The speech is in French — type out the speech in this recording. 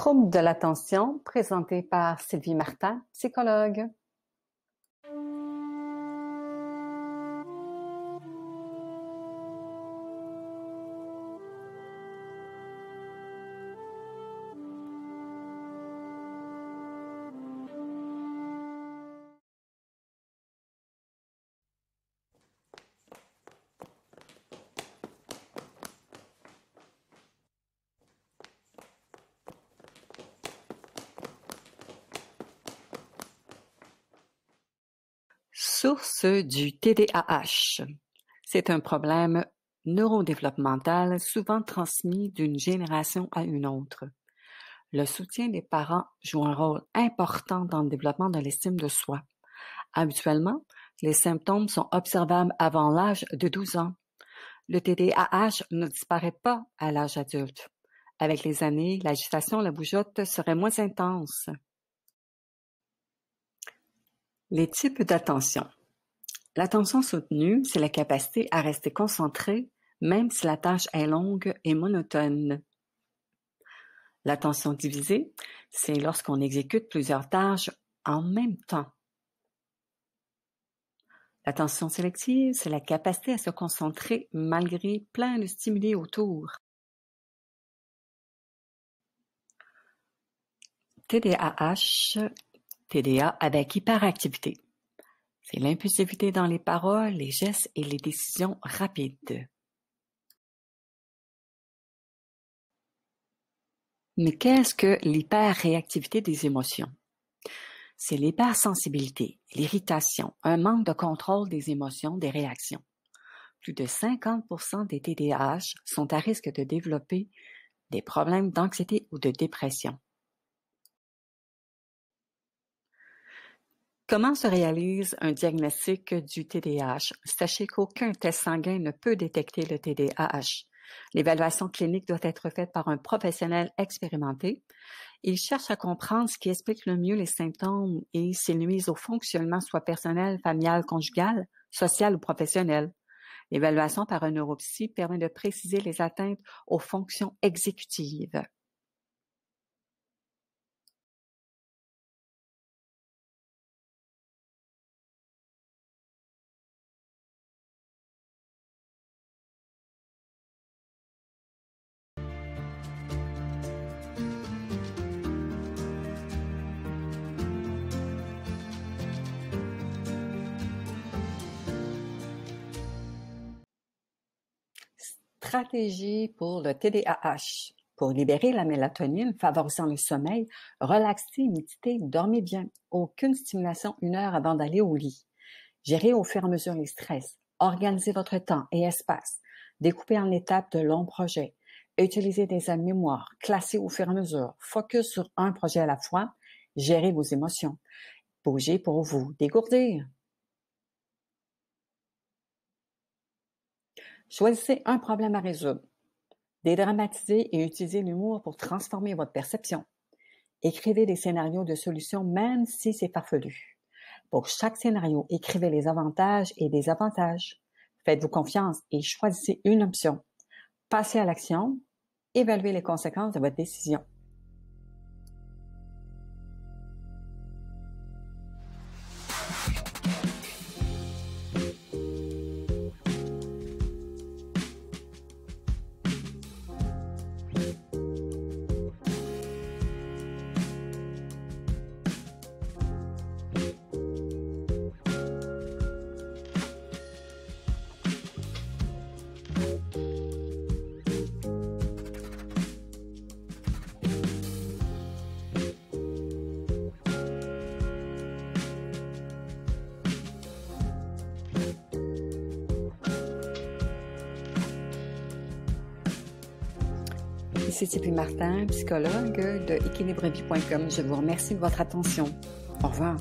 Troubles de l'attention, présenté par Sylvie Martin, psychologue. Source du TDAH. C'est un problème neurodéveloppemental souvent transmis d'une génération à une autre. Le soutien des parents joue un rôle important dans le développement de l'estime de soi. Habituellement, les symptômes sont observables avant l'âge de 12 ans. Le TDAH ne disparaît pas à l'âge adulte. Avec les années, l'agitation, la bougeotte serait moins intense. Les types d'attention. L'attention soutenue, c'est la capacité à rester concentré, même si la tâche est longue et monotone. L'attention divisée, c'est lorsqu'on exécute plusieurs tâches en même temps. L'attention sélective, c'est la capacité à se concentrer malgré plein de stimuli autour. TDA avec hyperactivité. C'est l'impulsivité dans les paroles, les gestes et les décisions rapides. Mais qu'est-ce que l'hyperréactivité des émotions? C'est l'hypersensibilité, l'irritation, un manque de contrôle des émotions, des réactions. Plus de 50% des TDAH sont à risque de développer des problèmes d'anxiété ou de dépression. Comment se réalise un diagnostic du TDAH? Sachez qu'aucun test sanguin ne peut détecter le TDAH. L'évaluation clinique doit être faite par un professionnel expérimenté. Il cherche à comprendre ce qui explique le mieux les symptômes et s'ils nuisent au fonctionnement soit personnel, familial, conjugal, social ou professionnel. L'évaluation par un neuropsy permet de préciser les atteintes aux fonctions exécutives. Stratégie pour le TDAH. Pour libérer la mélatonine, favorisant le sommeil, relaxez, méditez, dormez bien. Aucune stimulation 1 heure avant d'aller au lit. Gérez au fur et à mesure les stress. Organisez votre temps et espace. Découpez en étapes de longs projets. Utilisez des aides-mémoire. Classez au fur et à mesure. Focus sur un projet à la fois. Gérez vos émotions. Bougez pour vous dégourdir. Choisissez un problème à résoudre. Dédramatisez et utilisez l'humour pour transformer votre perception. Écrivez des scénarios de solutions même si c'est farfelu. Pour chaque scénario, écrivez les avantages et désavantages. Faites-vous confiance et choisissez une option. Passez à l'action. Évaluez les conséquences de votre décision. Ici Sylvie Martin, psychologue de équilibrevie.com. Je vous remercie de votre attention. Au revoir.